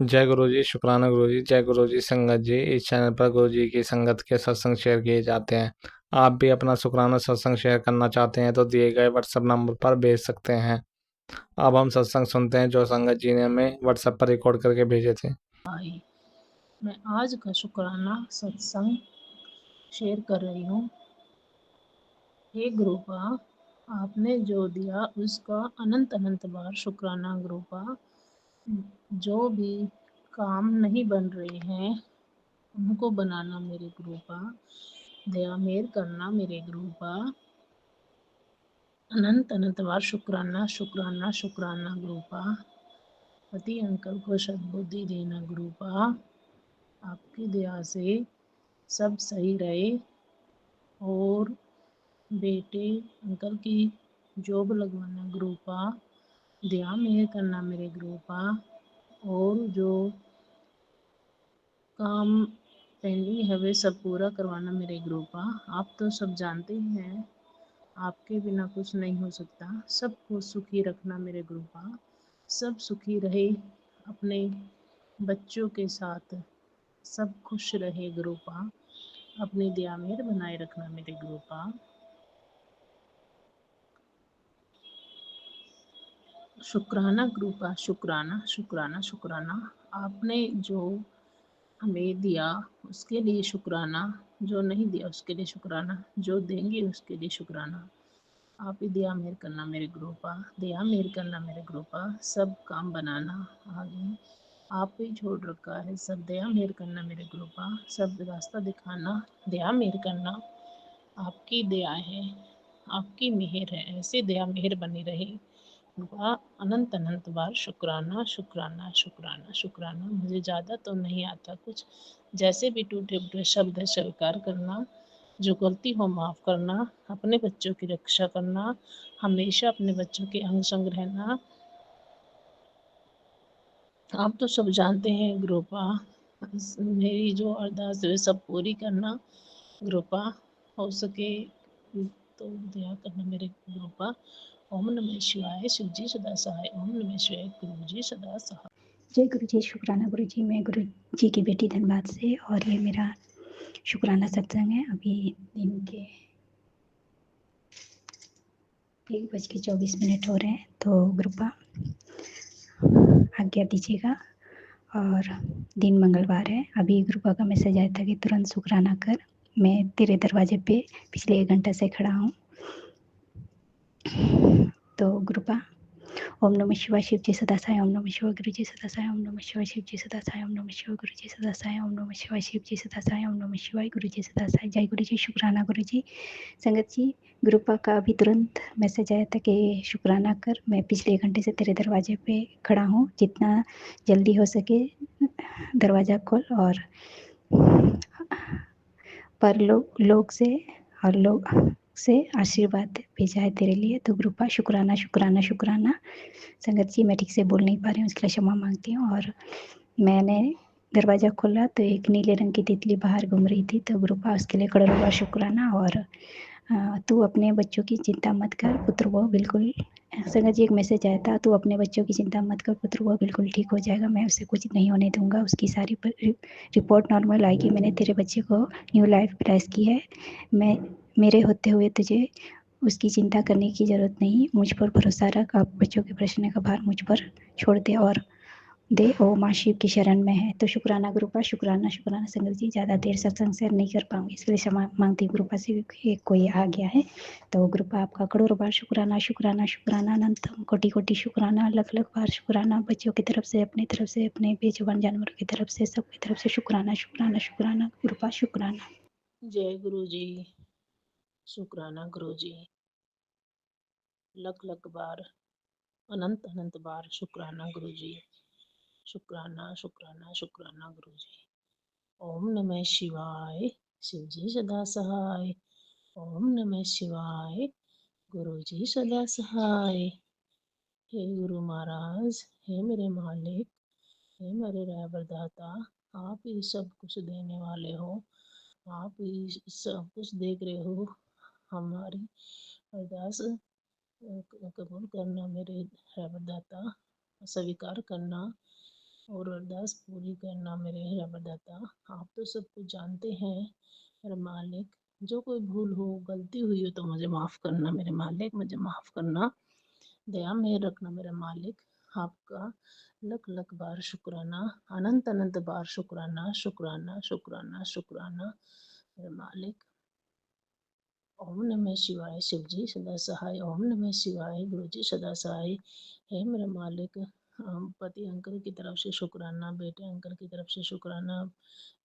जय गुरु जी, शुक्राना गुरु जी। जय गुरु जी। संगत जी, इस चैनल पर गुरु जी की संगत के सत्संग शेयर किए जाते हैं। आप भी अपना शुक्राना सत्संग शेयर करना चाहते हैं तो दिए गए व्हाट्सएप नंबर पर भेज सकते हैं। अब हम सत्संग सुनते हैं जो संगत जी ने हमें व्हाट्सएप पर रिकॉर्ड करके भेजे थे। भाई, मैं आज का शुक्राना सत्संग शेयर कर रही हूँ। हे गुरुपा, आपने जो दिया उसका अनंत अनंत बार शुक्राना गुरुपा। जो भी काम नहीं बन रहे हैं उनको बनाना मेरे गुरुपा। दया मेहर करना मेरे गुरुपा। अनंत अनंत बार शुक्राना शुक्राना शुक्राना गुरुपा। पति अंकल को सद्बुद्धि देना गुरुपा। आपकी दया से सब सही रहे और बेटे अंकल की जॉब लगवाना गुरुपा। दया मेहर करना मेरे गुरुपा। और जो काम पेंडिंग है वे सब पूरा करवाना मेरे गुरुपा। आप तो सब जानते ही हैं, आपके बिना कुछ नहीं हो सकता। सबको सुखी रखना मेरे गुरुपा। सब सुखी रहे अपने बच्चों के साथ, सब खुश रहे गुरुपा। अपनी दया मेहर बनाए रखना मेरे गुरुपा। शुक्राना गुरुपा, शुक्राना शुक्राना शुक्राना। आपने जो हमें दिया उसके लिए शुक्राना, जो नहीं दिया उसके लिए शुक्राना, जो देंगे उसके लिए शुक्राना। आप ही दया मेहर करना मेरे गुरुपा। दया मेहर करना मेरे गुरुपा। सब काम बनाना आगे आप ही छोड़ रखा है, सब दया मेहर करना मेरे गुरुपा। सब रास्ता दिखाना, दया मेहर करना। आपकी दया है, आपकी मेहर है, ऐसे दया मेहर बनी रहे। वाह, अनंत अनंत बार शुक्राना शुक्राना शुक्राना शुक्राना। मुझे ज़्यादा तो नहीं आता कुछ, जैसे भी टूटे फूटे शब्द है स्वीकार करना। जो गलती हो माफ़ करना। अपने बच्चों की रक्षा करना। हमेशा अपने बच्चों के अंग संग रहना। आप तो सब जानते हैं गुरुपा। मेरी जो अरदास है सब पूरी करना गुरुपा। हो सके तो दया करना मेरे गुरुपा। ओम नमः शिवाय। शिव जी सदा सहाय। ओम नमः शिवाय। गुरु जी सदा सहाय। जय गुरु जी, शुक्राना गुरु जी। मैं गुरु जी की बेटी धनबाद से, और ये मेरा शुक्राना सत्संग है। अभी दिन के 1:24 हो रहे हैं, तो कृपा आज्ञा दीजिएगा। और दिन मंगलवार है। अभी कृपा का मैसेज आया था कि तुरंत शुक्राना कर। मैं तेरे दरवाजे पे पिछले 1 घंटा से खड़ा हूँ। तो कृपा ओम नमः शिवाय। शिव जी सदा साई। ओम नमः शिवाय। गुरु जी सदा साई। ओम नमः शिवाय। शिव जी सदा साई। ओम नमः शिवाय। गुरु जी सदा साई। ओम नमः शिवाय। शिव जी सदा साई। ओम नमः शिवाय। गुरु जी सदा साई। जय गुरु जी, शुक्राना गुरु जी। संगत जी, गुरुपा का अभी तुरंत मैसेज आया था कि शुक्राना कर, मैं पिछले 1 घंटे से तेरे दरवाजे पे खड़ा हूँ। जितना जल्दी हो सके दरवाज़ा खोल। और पर लोग से और लोग से आशीर्वाद भेजा है तेरे लिए। तो कृपा शुक्राना शुक्राना शुक्राना। संगत जी, मैं ठीक से बोल नहीं पा रही हूँ, इसके लिए क्षमा मांगती हूँ। और मैंने दरवाज़ा खोला तो एक नीले रंग की तितली बाहर घूम रही थी। तो कृपा उसके लिए करोड़ों बार शुक्राना। और तू अपने बच्चों की चिंता मत कर पुत्र, वो बिल्कुल, संगत जी एक मैसेज आया था, तू अपने बच्चों की चिंता मत कर पुत्र, वो बिल्कुल ठीक हो जाएगा। मैं उसे कुछ नहीं होने दूंगा। उसकी सारी रिपोर्ट नॉर्मल आएगी। मैंने तेरे बच्चे को न्यू लाइफ ब्लेस की है। मैं मेरे होते हुए तुझे उसकी चिंता करने की ज़रूरत नहीं। मुझ पर भरोसा रख। आप बच्चों के प्रश्न का भार मुझ पर छोड़ दे और दे। ओ माँ शिव की शरण में है। तो शुक्राना गुरुपा, शुक्राना शुक्राना। संगत जी, ज़्यादा देर सत्संग शेयर नहीं कर पाऊंगी, इसलिए क्षमा मांगती हूँ गुरुपा से, क्योंकि कोई आ गया है। तो गुरुपा आपका करोड़ों बार शुक्राना शुक्राना शुक्राना। अनंतम कोटि कोटि शुक्राना। लख लख बार शुक्राना। बच्चों की तरफ से, अपनी तरफ से, अपने बेजुबान जानवरों की तरफ से, सबकी तरफ से शुक्राना शुक्राना शुक्राना गुरुपा, शुक्राना। जय गुरु जी। शुक्राना गुरु जी। लख लख बार, अनंत अनंत बार शुक्राना गुरु जी। शुक्राना शुक्राना शुक्राना गुरु जी। ओम नमः शिवाय। शिव जी सदा सहाय। ओम नमः शिवाय। गुरु जी सदा सहाय। हे गुरु महाराज, हे मेरे मालिक, हे मेरे रहबरदाता, आप ही सब कुछ देने वाले हो। आप ही सब कुछ देख रहे हो। हमारी अरदास कबूल करना मेरे रहबरदाता, स्वीकार करना। और अरदास पूरी करना मेरे रबरदाता। आप तो सब कुछ जानते हैं मेरे मालिक। जो कोई भूल हो, गलती हुई हो तो मुझे माफ़ करना मेरे मालिक, मुझे माफ़ करना। दया मेहर रखना मेरे मालिक। आपका लख लख बार शुक्राना, अनंत अनंत बार शुक्राना, शुक्राना शुक्राना शुक्राना मेरे मालिक। ओम नमः शिवाय। शिव जी सदा सहाय। ओम नमः शिवाय। गुरु जी सदा सहाय। हे मेरे मालिक, पति अंकल की तरफ से शुक्राना, बेटे अंकल की तरफ से शुक्राना,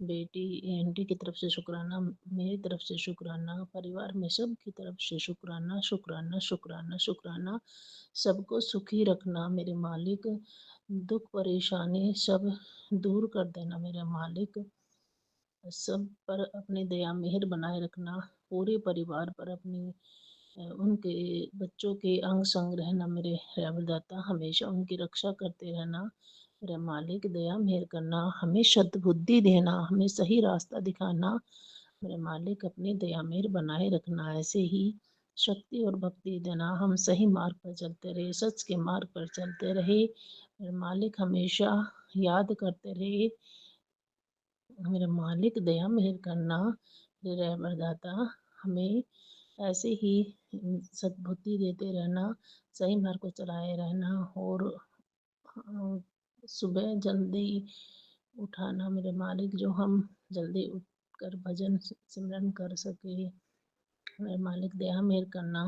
बेटी आंटी की तरफ से शुक्राना, मेरी तरफ से शुक्राना, परिवार में सब की तरफ से शुक्राना शुक्राना शुक्राना शुक्राना। सबको सुखी रखना मेरे मालिक। दुख परेशानी सब दूर कर देना मेरे मालिक। सब पर अपनी दया मेहर बनाए रखना। पूरे परिवार पर अपनी उनके बच्चों के अंग संग रहना मेरे रहमदाता। हमेशा उनकी रक्षा करते रहना मेरे मालिक। दया मेहर करना, हमें शुद्ध बुद्धि देना, हमें सही रास्ता दिखाना मेरे मालिक। अपनी दया मेहर बनाए रखना, ऐसे ही शक्ति और भक्ति देना। हम सही मार्ग पर चलते रहे, सच के मार्ग पर चलते रहे मेरे मालिक। हमेशा याद करते रहे मेरे मालिक। दया मेहर करना मेरे रहमदाता। हमें ऐसे ही सद्बुद्धि देते रहना, सही मार्ग को चलाए रहना। और सुबह जल्दी उठाना मेरे मालिक, जो हम जल्दी उठकर भजन सिमरन कर सके मेरे मालिक। दया मेहर करना,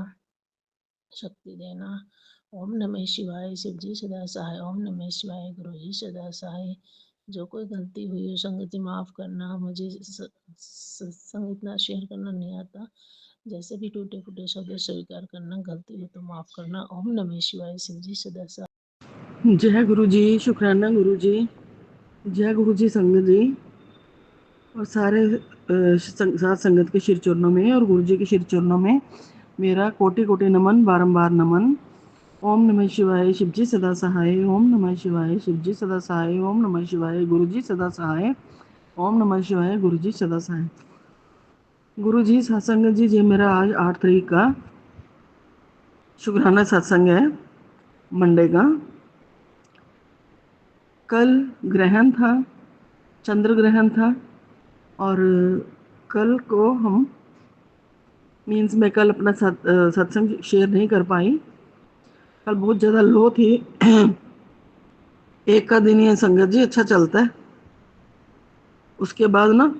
शक्ति देना। ओम नमः शिवाय। शिव जी सदा सहाय। ओम नमः शिवाय। गुरु जी सदा सहाय। जो कोई गलती हुई हो संगत जी माफ़ करना। मुझे सत्संग इतना शेयर करना नहीं आता। जैसे भी टूटे फूटे शब्द स्वीकार करना, गलती हो तो माफ़ करना। ओम नमः शिवाय। शिव जी सदा सहाय। जय गुरु जी। शुक्राना गुरु जी। जय गुरु जी संगत जी और सारे सात संगत के शिर चरणों में और गुरु जी के शिर चरणों में मेरा कोटि कोटि नमन, बारंबार नमन। ओम नमः शिवाय। शिव जी सदा सहाय। ओम नमः शिवाय। शिव जी सदा सहाय। ओम नमः शिवाय। गुरु जी सदा सहाय। ओम नमः शिवाय। गुरु जी सदा सहाय। गुरु जी सत्संग जी, ये मेरा आज 8 तारीख का शुक्राना सत्संग है, मंडे का। कल ग्रहण था, चंद्र ग्रहण था और कल को हम मैं कल अपना सत्संग शेयर नहीं कर पाई। कल बहुत ज़्यादा लो थी। एक का दिन ये संगत जी अच्छा चलता है, उसके बाद ना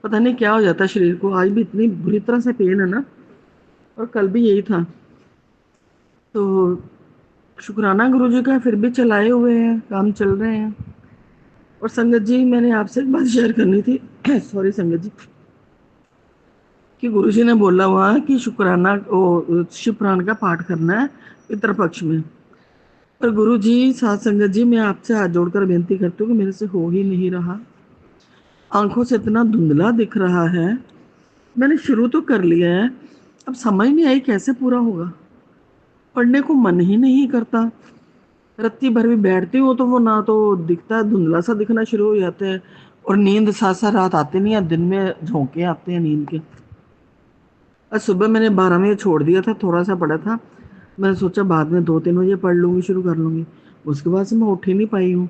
पता नहीं क्या हो जाता है शरीर को। आज भी इतनी बुरी तरह से पेन है ना, और कल भी यही था। तो शुक्राना गुरु जी का, फिर भी चलाए हुए हैं, काम चल रहे हैं। और संगत जी, मैंने आपसे एक बात शेयर करनी थी। सॉरी संगत जी, कि गुरुजी ने बोला हुआ कि शुक्राना शिव पुराण का पाठ करना है पितृपक्ष में। पर गुरुजी, साथ संगत जी, मैं आपसे हाथ जोड़कर बेनती करती हूँ कि मेरे से हो ही नहीं रहा। आंखों से इतना धुंधला दिख रहा है। मैंने शुरू तो कर लिया है, अब समझ नहीं आई कैसे पूरा होगा। पढ़ने को मन ही नहीं करता। रत्ती भर भी बैठती हूँ तो वो ना तो दिखता, धुंधला सा दिखना शुरू हो जाता है। और नींद साथ साथ रात आती नहीं है, दिन में झोंके आते हैं नींद के। आज सुबह मैंने 12 बजे छोड़ दिया था, थोड़ा सा पढ़ा था। मैंने सोचा बाद में 2-3 बजे पढ़ लूँगी, शुरू कर लूँगी। उसके बाद से मैं उठ ही नहीं पाई हूँ।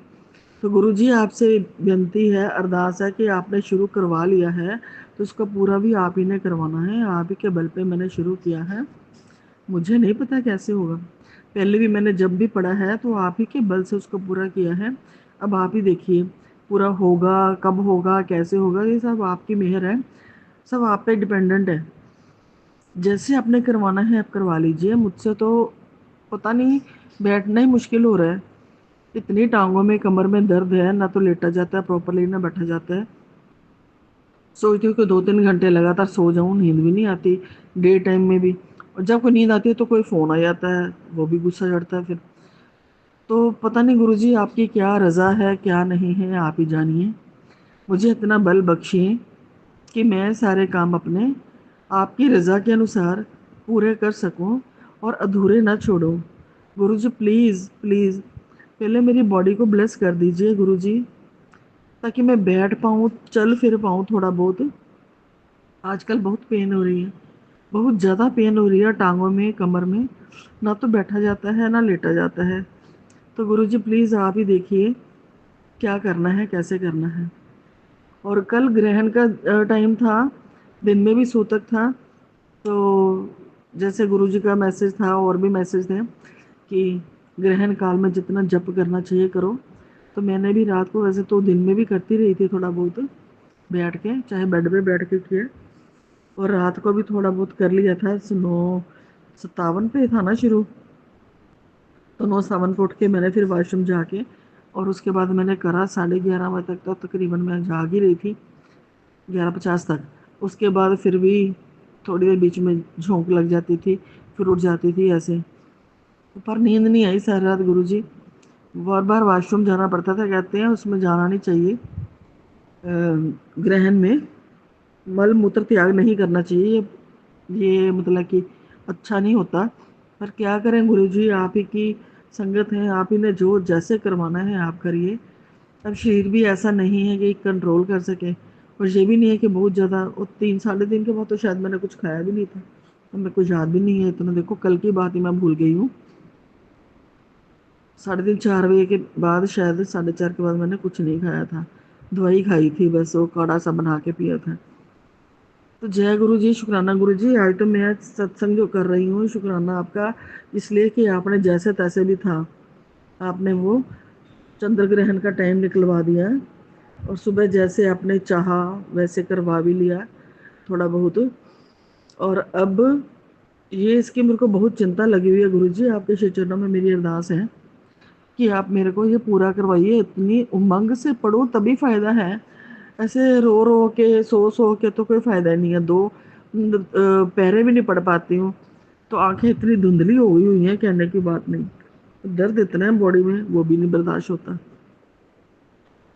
तो गुरुजी, आपसे विनती है, अरदास है कि आपने शुरू करवा लिया है तो उसका पूरा भी आप ही ने करवाना है। आप ही के बल पे मैंने शुरू किया है, मुझे नहीं पता कैसे होगा। पहले भी मैंने जब भी पढ़ा है तो आप ही के बल से उसको पूरा किया है। अब आप ही देखिए पूरा होगा, कब होगा, कैसे होगा, ये सब आपकी मेहर है, सब आप पे डिपेंडेंट है। जैसे आपने करवाना है आप करवा लीजिए। मुझसे तो पता नहीं, बैठना ही मुश्किल हो रहा है। इतनी टांगों में, कमर में दर्द है, ना तो लेटा जाता है प्रॉपरली, ना बैठा जाता है। सोचती हूँ कि 2-3 घंटे लगातार सो जाऊँ, नींद भी नहीं आती डे टाइम में भी। और जब कोई नींद आती है तो कोई फ़ोन आ जाता है, वो भी गुस्सा चढ़ता है फिर। तो पता नहीं गुरुजी, आपकी क्या रज़ा है, क्या नहीं है, आप ही जानिए। मुझे इतना बल बख्शिए कि मैं सारे काम अपने आपकी रज़ा के अनुसार पूरे कर सकूं और अधूरे ना छोड़ूं। गुरुजी प्लीज़ प्लीज़ पहले मेरी बॉडी को ब्लेस कर दीजिए गुरुजी, ताकि मैं बैठ पाऊँ, चल फिर पाऊँ थोड़ा बहुत। आजकल बहुत पेन हो रही है, बहुत ज़्यादा पेन हो रही है टांगों में, कमर में, ना तो बैठा जाता है ना लेटा जाता है। तो गुरुजी प्लीज़ आप ही देखिए क्या करना है, कैसे करना है। और कल ग्रहण का टाइम था, दिन में भी सूतक था, तो जैसे गुरुजी का मैसेज था और भी मैसेज थे कि ग्रहण काल में जितना जप करना चाहिए करो। तो मैंने भी रात को, वैसे तो दिन में भी करती रही थी थोड़ा बहुत बैठ के, चाहे बेड पे बैठ के किया, और रात को भी थोड़ा बहुत कर लिया था। 9:57 पे था ना शुरू, तो 9:57 पे उठ के मैंने फिर वॉशरूम जाके और उसके बाद मैंने करा 11:30 बजे तक, तो तकरीबन मैं जाग ही रही थी 11:50 तक। उसके बाद फिर भी थोड़ी देर बीच में झोंक लग जाती थी, फिर उठ जाती थी ऐसे, पर नींद नहीं आई सारी रात गुरुजी। बार बार वॉशरूम जाना पड़ता था, कहते हैं उसमें जाना नहीं चाहिए, ग्रहण में मल मूत्र त्याग नहीं करना चाहिए, ये मतलब कि अच्छा नहीं होता। पर क्या करें गुरुजी, आप ही की संगत है, आप ही ने जो जैसे करवाना है आप करिए। अब शरीर भी ऐसा नहीं है कि कंट्रोल कर सके, और ये भी नहीं है कि बहुत ज़्यादा, और 3 साढ़े 3 के बाद तो शायद मैंने कुछ खाया भी नहीं था, तो मेरे को याद भी नहीं है इतना। देखो कल की बात ही मैं भूल गई हूँ। 3:30 4 बजे के बाद, शायद 4:30 के बाद मैंने कुछ नहीं खाया था, दवाई खाई थी बस, वो काढ़ा सा बना के पिया था। तो जय गुरु जी, शुक्राना गुरु जी। आज तो मैं सत्संग जो कर रही हूँ, शुक्राना आपका, इसलिए कि आपने जैसे तैसे भी था, आपने वो चंद्र ग्रहण का टाइम निकलवा दिया, और सुबह जैसे आपने चाहा वैसे करवा भी लिया थोड़ा बहुत। और अब ये इसकी मेरे को बहुत चिंता लगी हुई है गुरु जी, आपके श्री चरणों में मेरी अरदास है कि आप मेरे को ये पूरा करवाइए। इतनी उमंग से पढ़ो तभी फ़ायदा है, ऐसे रो रो के सो के तो कोई फ़ायदा नहीं है। दो पैरे भी नहीं पढ़ पाती हूँ, तो आंखें इतनी धुंधली हो गई हुई हैं, कहने की बात नहीं। दर्द इतना है बॉडी में, वो भी नहीं बर्दाश्त होता।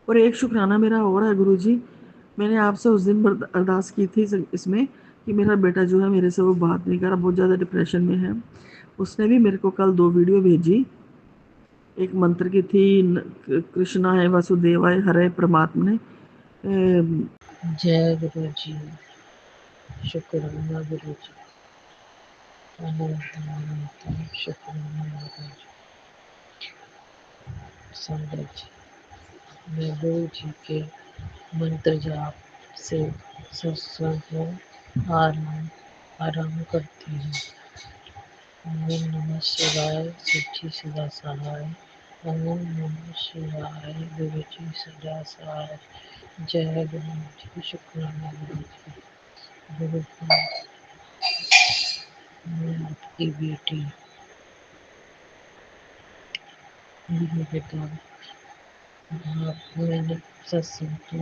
और एक शुक्राना मेरा और है गुरु जी, मैंने आपसे उस दिन अरदास की थी इसमें कि मेरा बेटा जो है मेरे से वो बात नहीं कर रहा, बहुत ज़्यादा डिप्रेशन में है। उसने भी मेरे को कल 2 वीडियो भेजी। एक मंत्र की थी, कृष्णा है वासुदेवाय हरे परमात्मने। जय गुरु जी, शुक्राना गुरु जी, अनंत शुक्राना गुरु जी। संगत जी, मैं गुरु जी के मंत्र जाप से सत्संग आराम करती हूँ। ओम नमः शिवाय, सच्ची सदा सहाय। ओम नमः शिवाय, गुरु जी सदा सहाय। जय गुरु जी, शुक्राना गुरु जी। गुरु जी, मैं आपकी बेटी गुरु पिता, मैंने सत्संग तो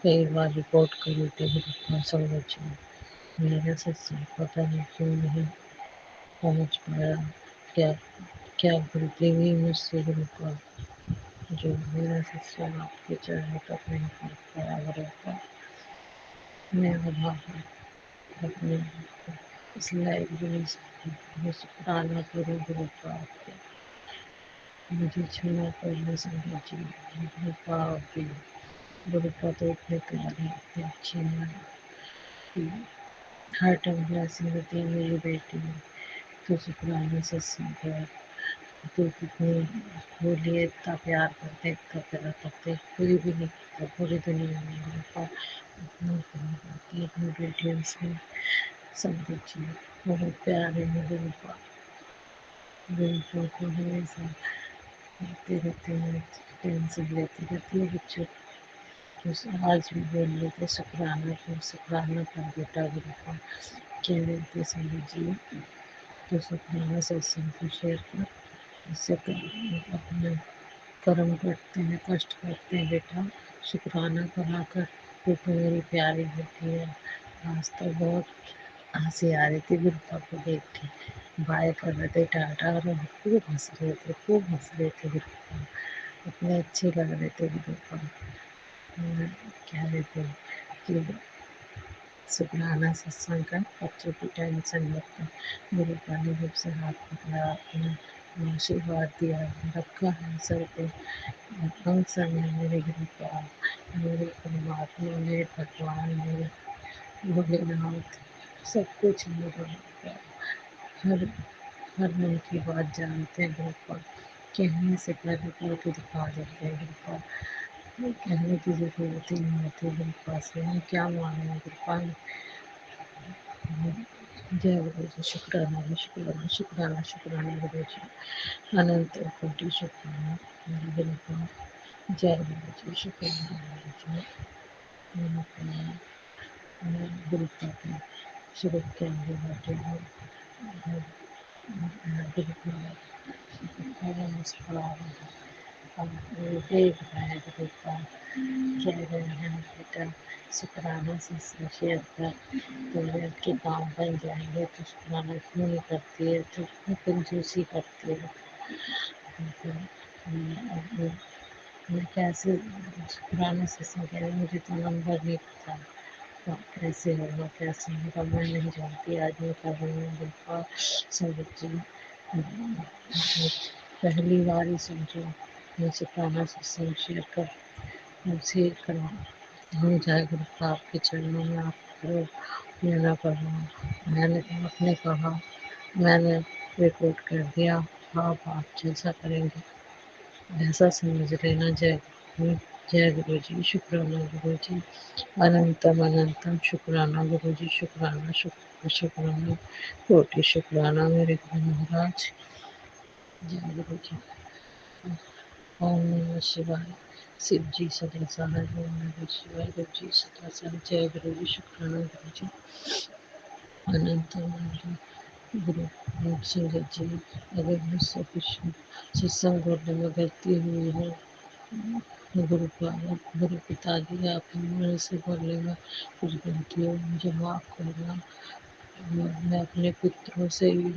कई बार रिकॉर्ड करी थी गुरु संगत जी। मेरा सत्संग पता नहीं क्यों नहीं पहुंच पाया, क्या क्या गलती हुई मुझसे गुरु का, जो मेरा सत्संग आपके चरणों तक नहीं पहुंच पाया गुरु का। मैं वहाँ अपने इस लाइब्रेरी से शुक्राना करूँ गुरु का आपके, मुझे क्षमा करना संगत जी। गुरु का आपके, गुरु का तो इतने प्यारे इतने अच्छे हैं कि हर टाइम ब्लेसिंग होती है मेरी बेटी, तो शुक्राना सत्संग है, तो कितनी बोलिए, इतना प्यार करते इतना प्यार करते, कोई भी नहीं करता पूरी दुनिया में गुरु का इतना प्यार करती है अपनी बेटियों से। संगत जी बहुत प्यारे हैं गुरु का, गुरु को हमेशा लेते रहते हैं, टेंशन लेती रहती है बच्चों को। तो आज भी बोल रहे थे शुक्राना कर बेटा गुरु का, कह रहे थे संगत जी। तो शुक्राना सत्संग को शेयर कर, इससे अपने कर्म करते हैं, कष्ट करते हैं बेटा, शुक्राना करा कर। क्योंकि मेरी प्यारी बेटी है। आज तो बहुत हंसी आ रही थी गुरु को देख के, बाय कर रहे थे, टाटा और खूब हंस रहे थे, खूब हंस रहे थे गुरु को, इतने अच्छे लग रहे थे गुरु को। कह रहे थे कि शुक्राना सत्संग का, बच्चों की टेंशन लेकर गुरु का निरूप से हाथ पकड़ा, अपना आशीर्वाद दिया, रखा है सर पे। फंक्शन है मेरे गुरु का, मेरे परमात्मा, मेरे भगवान, मेरे भोलेनाथ, सब कुछ मेरे गुरु का। हर हर मन की बात जानते हैं गुरु का, कहने से पहले करके दिखा देते हैं गुरु का। कहने की जरूरत ही नहीं होती गुरुपा से, हम क्या मांगे गुरुपा। जय गुरु जी, शुक्राना शुक्राना शुक्राना शुक्राना गुरु जी, अनंत कोटि शुक्राना गुरुपा। जय गुरु जी, शुक्राना गुरु जी। मैं गुरुपा के स्वरूप के आगे बैठे हूँ। गुरुपा नमस्कार। एक है गुरुपा, कह रहे हैं बेटा शुक्राना से शेयर कर, तो के काम बन जाएंगे। तो शुक्राना क्यों नहीं करती है, तो कंजूसी करती है। मैं कैसे शुक्राना से कह रही, मुझे तो नंबर नहीं पता, तो कैसे होगा कैसे होगा मैं नहीं जानती। आज मैं कर रही हूँ गुरुपा संगत जी, पहली बार ही समझो मैं शुक्राना से शेयर कर मुझे करो हो जाए गुरुपा, आपके चरणों में आप करो, मैं ना करूँ। मैंने आपने कहा, मैंने रिपोर्ट कर दिया, आप जैसा करेंगे ऐसा समझ लेना। जय गुरु, जय गुरु जी, शुक्राना गुरु जी, अनंतम अनंतम शुक्राना गुरु जी, शुक्राना शुक्राना कोटि शुक्राना मेरे गुरु महाराज। जय गुरु जी। ओम नमः शिवाय। शिव जी सदा सहाय, ओम नमः शिवाय। गुरु जी सदा सहाय। जय गुरु जी, शुक्राना गुरु जी, अनंत गुरु संगत जी। अगर मुझसे कुछ सत्संग बोलने में गलती हुई है गुरु पिताजी, आप मेरे से बोलने में कुछ गलती हो मुझे माफ करना। मैं अपने पुत्रों से ही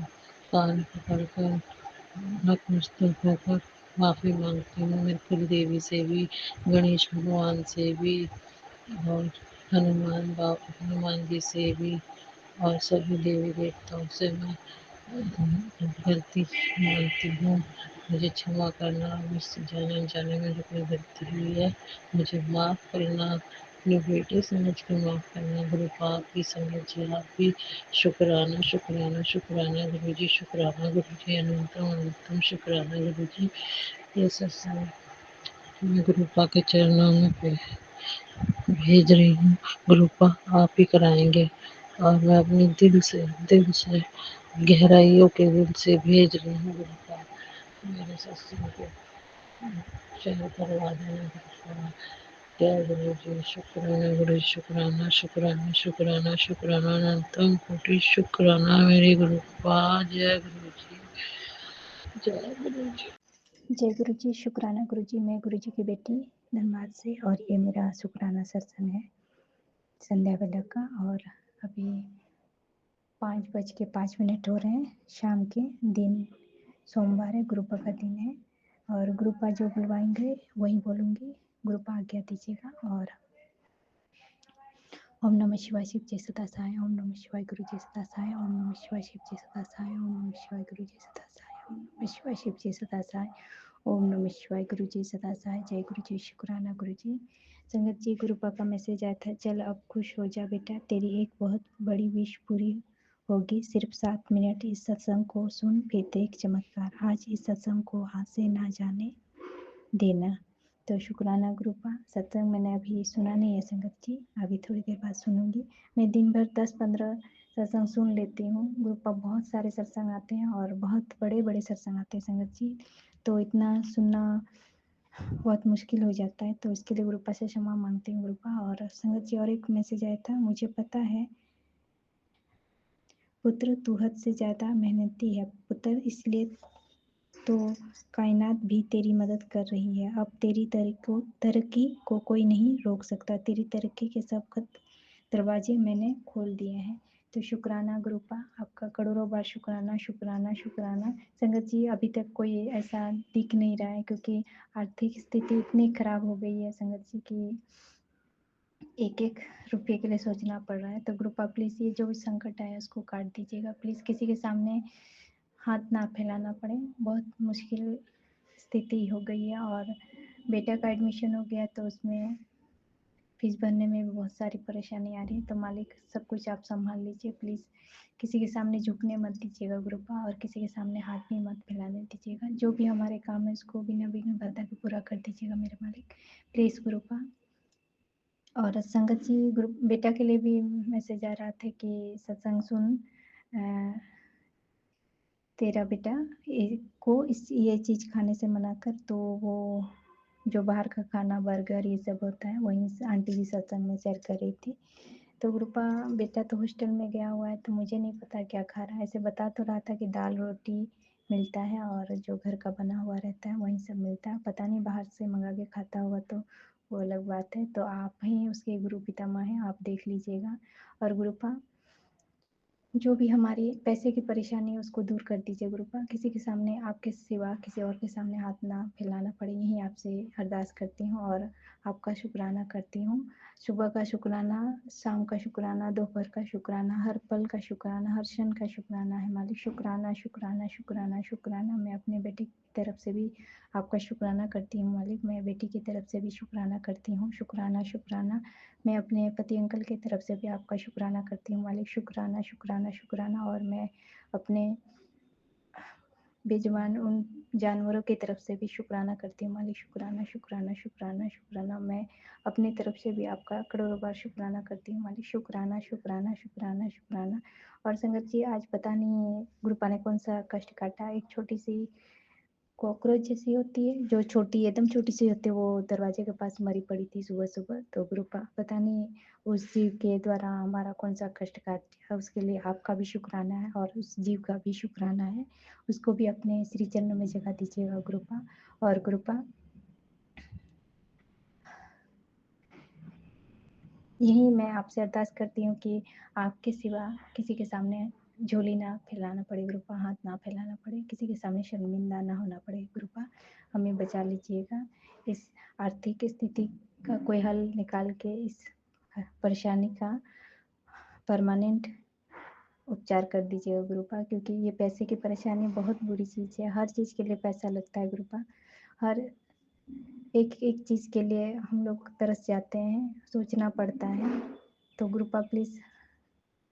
कान पकड़कर नतमस्तक होकर माफ़ी मांगती हूँ। मेरी कुल देवी से भी, गणेश भगवान से भी, और हनुमान जी से भी, और सभी देवी देवताओं से मैं गलती मानती हूँ। मुझे क्षमा करना, मुझसे जाने अनजाने में जो कोई गलती हुई है मुझे माफ़ करना, अपने बेटे समझ के माफ़ करना। गुरु पाक की संगत जी, आप भी शुक्राना शुक्राना शुक्राना गुरु जी, शुक्राना गुरु जी, अनंतम अनंतम शुक्राना गुरु जी। ये सत्संग मैं गुरु पाक के चरणों में भेज रही हूँ। गुरु पाक आप ही कराएंगे, और मैं अपने दिल से गहराइयों के दिल से भेज रही हूँ। गुरु पाक मेरे सत्संग को चालू करवा देना गुरु पाक। जय गुरु जी, शुक्राना गुरु जी, शुक्राना शुक्राना शुक्राना शुक्राना अनंतम कोटि शुक्राना मेरे गुरु पाक। जय गुरु जी, जय गुरु जी। जय गुरु जी, शुक्राना गुरु जी। मैं गुरु जी की बेटी धनबाद से, और ये मेरा शुक्राना सत्संग है संध्या वेला का। और अभी 5:05 हो रहे हैं शाम के। दिन सोमवार है, गुरुपा का दिन है, और गुरुपा जो बुलवाएंगे वही बोलूँगी। गुरुपा आज्ञा दीजिएगा। और ओम नमः शिवाय, शिव जी सदा सहाय। ओम नमः शिवाय, गुरु जी सदा सहाय। ओम नमः शिवाय, शिव जी सदा सहाय। ओम नमः शिवाय, गुरु जी सदा सहाय। ओम नमः शिवाय, शिव जी सदा सहाय। ओम नमः शिवाय, गुरु जी सदा सहाय। जय गुरु जी, शुक्राना गुरु जी। संगत जी, गुरुपा का मैसेज आया था, चल अब खुश हो जा बेटा, तेरी एक बहुत बड़ी विश पूरी होगी। सिर्फ 7 मिनट इस सत्संग को सुन, फिर देख चमत्कार। आज इस सत्संग को हाथ से ना जाने देना। तो शुक्राना गुरुपा। सत्संग मैंने अभी सुना नहीं है संगत जी, अभी थोड़ी देर बाद सुनूंगी। मैं दिन भर 10-15 सत्संग सुन लेती हूँ। गुरुपा बहुत सारे सत्संग आते हैं, और बहुत बड़े बड़े सत्संग आते हैं संगत जी, तो इतना सुनना बहुत मुश्किल हो जाता है। तो इसके लिए गुरुपा से क्षमा मांगती हूँ गुरुपा। और संगत जी, और एक मैसेज आया था, मुझे पता है पुत्र तू हद से ज़्यादा मेहनती है पुत्र, इसलिए तो कायनात भी तेरी मदद कर रही है। अब तेरी तरक्की को कोई नहीं रोक सकता। तेरी तरक्की के सब दरवाजे मैंने खोल दिए हैं। तो शुक्राना गुरुपा, आपका करोड़ों बार शुक्राना शुक्राना शुक्राना। संगत जी, अभी तक कोई ऐसा दिख नहीं रहा है, क्योंकि आर्थिक स्थिति इतनी खराब हो गई है संगत जी की एक एक रुपये के लिए सोचना पड़ रहा है। तो गुरुपा प्लीज़ ये जो भी संकट आया उसको काट दीजिएगा प्लीज़, किसी के सामने हाथ ना फैलाना पड़े। बहुत मुश्किल स्थिति हो गई है, और बेटा का एडमिशन हो गया तो उसमें फीस भरने में भी बहुत सारी परेशानी आ रही है। तो मालिक सब कुछ आप संभाल लीजिए प्लीज़। किसी के सामने झुकने मत दीजिएगा गुरुपा, और किसी के सामने हाथ भी मत फैलाने दीजिएगा। जो भी हमारे काम है उसको बिना विघ्न बाधा के पूरा कर दीजिएगा मेरे मालिक, प्लीज़ गुरुपा। और संगत जी, ग्रुप बेटा के लिए भी मैसेज आ रहा था कि सत्संग सुन, तेरा बेटा को ये चीज़ खाने से मना कर। तो वो जो बाहर का खाना बर्गर ये सब होता है, वहीं से आंटी जी सत्संग में शेयर कर रही थी। तो ग्रुपा बेटा तो हॉस्टल में गया हुआ है, तो मुझे नहीं पता क्या खा रहा है। ऐसे बता तो रहा था कि दाल रोटी मिलता है और जो घर का बना हुआ रहता है वहीं सब मिलता है। पता नहीं बाहर से मंगा के खाता होगा तो वो अलग बात है। तो आप ही उसके गुरु पितामह हैं, आप देख लीजिएगा। और गुरुपा जो भी हमारी पैसे की परेशानी है उसको दूर कर दीजिए गुरुपा। किसी के सामने आपके सिवा किसी और के सामने हाथ ना फैलाना पड़े, यही आपसे अरदास करती हूँ और आपका शुक्राना करती हूँ। सुबह का शुक्राना, शाम का शुक्राना, दोपहर का शुक्राना, हर पल का शुक्राना, हर क्षण का शुक्राना है मालिक। शुक्राना शुक्राना शुक्राना शुक्राना। मैं अपने बेटे की तरफ से भी आपका शुक्राना करती हूँ मालिक। मैं बेटी की तरफ से भी शुक्राना करती हूँ। शुक्राना शुक्राना। मैं अपने पति अंकल की तरफ से भी आपका शुक्राना करती हूँ मालिक। शुक्राना शुक्राना शुक्राना। और मैं अपने बेजुबान उन जानवरों की तरफ से भी शुक्राना करती हूँ मालिक। शुक्राना शुक्राना शुक्राना शुक्राना। मैं अपनी तरफ से भी आपका करोड़ों बार शुक्राना करती हूँ मालिक। शुक्राना शुक्राना शुक्राना शुक्राना। और संगत जी, आज पता नहीं गुरुपा ने कौन सा कष्ट काटा। एक छोटी सी कॉकरोच जैसी होती है, जो छोटी एकदम छोटी सी होती है, वो दरवाजे के पास मरी पड़ी थी सुबह सुबह। तो गुरुपा पता नहीं उस जीव के द्वारा हमारा कौन सा कष्ट काट दिया, उसके लिए आपका भी शुक्राना है और उस जीव का भी शुक्राना है। उसको भी अपने श्री चरणों में जगह दीजिएगा गुरुपा। और गुरुपा यही मैं आपसे अरदास करती हूँ कि आपके सिवा किसी के सामने झोली ना फैलाना पड़े गुरुपा, हाथ ना फैलाना पड़े, किसी के सामने शर्मिंदा ना होना पड़े गुरुपा। हमें बचा लीजिएगा। इस आर्थिक स्थिति का कोई हल निकाल के इस परेशानी का परमानेंट उपचार कर दीजिएगा गुरुपा। क्योंकि ये पैसे की परेशानी बहुत बुरी चीज़ है। हर चीज़ के लिए पैसा लगता है गुरुपा। हर एक एक चीज़ के लिए हम लोग तरस जाते हैं, सोचना पड़ता है। तो गुरुपा प्लीज़,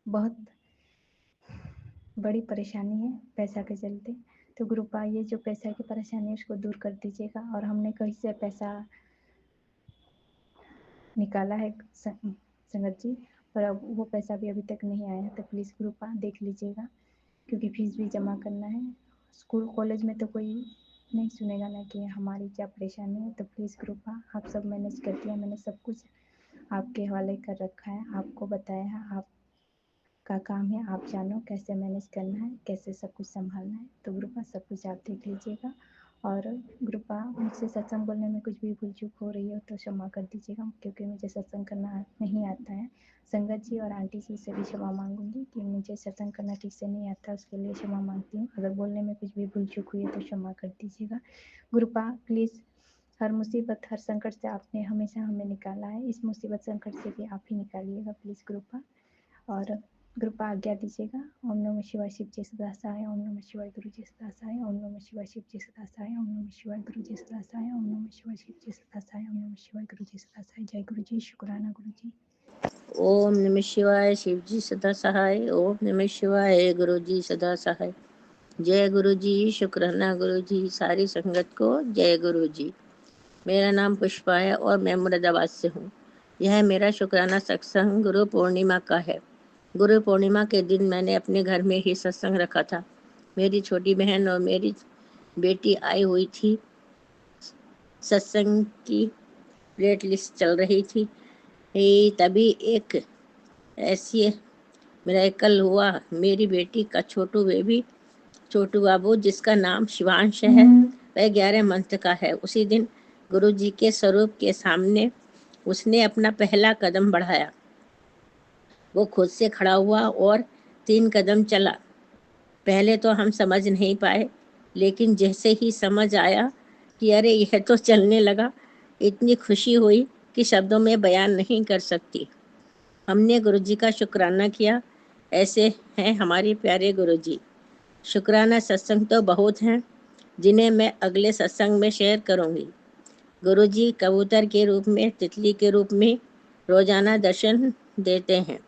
बहुत बड़ी परेशानी है पैसा के चलते। तो गुरुपा ये जो पैसा की परेशानी है उसको दूर कर दीजिएगा। और हमने कहीं से पैसा निकाला है संगत जी, पर अब वो पैसा भी अभी तक नहीं आया। तो प्लीज़ गुरुपा देख लीजिएगा, क्योंकि फीस भी जमा करना है। स्कूल कॉलेज में तो कोई नहीं सुनेगा ना कि हमारी क्या परेशानी है। तो प्लीज़ गुरुपा आप सब मैनेज कर दिया, मैंने सब कुछ आपके हवाले कर रखा है, आपको बताया है, आपका काम है, आप जानो कैसे मैनेज करना है, कैसे सब कुछ संभालना है। तो गुरुपा सब कुछ आप देख लीजिएगा। और गुरुपा मुझसे सत्संग बोलने में कुछ भी भूल चूक हो रही हो तो क्षमा कर दीजिएगा, क्योंकि मुझे सत्संग करना नहीं आता है। संगत जी और आंटी जी से भी क्षमा मांगूंगी कि मुझे सत्संग करना ठीक से नहीं आता, उसके लिए क्षमा मांगती हूँ। अगर बोलने में कुछ भी भूल चूक हुई है तो क्षमा कर दीजिएगा गुरुपा प्लीज़। हर मुसीबत, हर संकट से आपने हमेशा हमें निकाला है, इस मुसीबत संकट से भी आप ही निकालिएगा प्लीज़ गुरुपा। और गुरुपा आज्ञा दीजिएगा। ओम नमः शिवाय शिव जी सदा सहाय, ओम नमः शिवाय गुरु जी सदा सहाय, ओम नमः शिवाय शिव जी सदा सहाय, ओम नमः शिवाय गुरु जी सदा सहाय, ओम नमः शिवाय शिव जी सदा सहाय, ओम नमः शिवाय गुरु जी सदा सहाय। जय गुरु जी, शुक्राना गुरु जी। ओम नमः शिवाय शिव जी सदा सहाय, ओम नमः शिवाय गुरु जी सदा सहाय। जय गुरु जी, शुक्राना गुरु जी, सारी संगत को जय गुरु जी। मेरा नाम पुष्पा है और मैं मुरादाबाद से हूँ। यह मेरा शुक्राना सत्संग गुरु पूर्णिमा का है। गुरु पूर्णिमा के दिन मैंने अपने घर में ही सत्संग रखा था। मेरी छोटी बहन और मेरी बेटी आई हुई थी। सत्संग की वेट लिस्ट चल रही थी। तभी एक ऐसी मिरेकल हुआ। मेरी बेटी का छोटू बाबू, जिसका नाम शिवांश है, वह 11 मंथ का है। उसी दिन गुरु जी के स्वरूप के सामने उसने अपना पहला कदम बढ़ाया। वो खुद से खड़ा हुआ और 3 कदम चला। पहले तो हम समझ नहीं पाए, लेकिन जैसे ही समझ आया कि अरे यह तो चलने लगा, इतनी खुशी हुई कि शब्दों में बयान नहीं कर सकती। हमने गुरु जी का शुक्राना किया। ऐसे हैं हमारे प्यारे गुरु जी। शुक्राना सत्संग तो बहुत हैं, जिन्हें मैं अगले सत्संग में शेयर करूंगी। गुरु जी कबूतर के रूप में, तितली के रूप में रोजाना दर्शन देते हैं।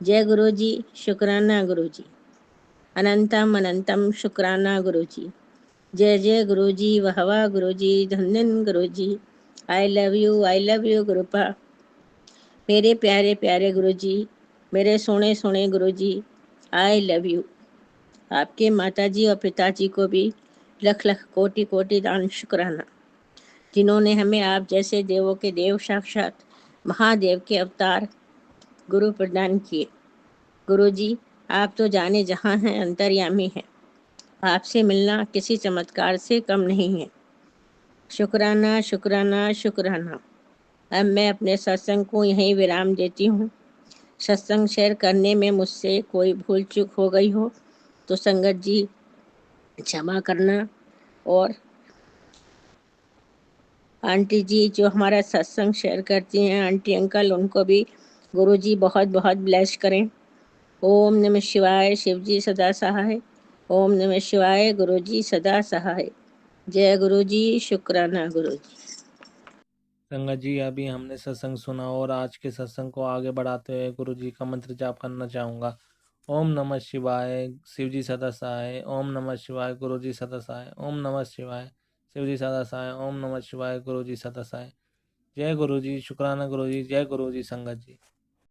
जय गुरु जी, शुक्राना गुरु जी, अनंतम अनंतम शुक्राना गुरु जी। जय जय गुरु जी, वाह वाह गुरु जी, धन धन गुरु जी, आई लव यू गुरुपा। मेरे प्यारे प्यारे गुरु जी, मेरे सोने सोने गुरु जी, आई लव यू। आपके माताजी और पिताजी को भी लख लख कोटि कोटि दान शुक्राना, जिन्होंने हमें आप जैसे देवों के देव, साक्षात महादेव के अवतार गुरु प्रदान किए। गुरु जी, आप तो जाने जहाँ हैं, अंतर्यामी हैं। आपसे मिलना किसी चमत्कार से कम नहीं है। शुक्राना शुक्राना शुक्राना। अब मैं अपने सत्संग को यहीं विराम देती हूँ। सत्संग शेयर करने में मुझसे कोई भूल चूक हो गई हो तो संगत जी क्षमा करना। और आंटी जी जो हमारा सत्संग शेयर करती हैं, आंटी अंकल, उनको भी गुरु जी बहुत बहुत ब्लेस करें। ओम नमः शिवाय, शिव जी सदा सहाय। ओम नमः शिवाय, गुरु जी सदा सहाय। जय गुरु जी, शुक्राना गुरु जी। संगत जी, अभी हमने सत्संग सुना और आज के सत्संग को आगे बढ़ाते हुए गुरु जी का मंत्र जाप करना चाहूँगा। ओम नमः शिवाय, शिव जी सदा सहाय। ओम नमः शिवाय, गुरु जी सदा सहाय। ओम नमः शिवाय, शिव जी सदा सहाय। ओम नमः शिवाय, गुरु जी सदा सहाय। जय गुरु जी, शुक्राना गुरु जी, जय गुरु जी संगत जी।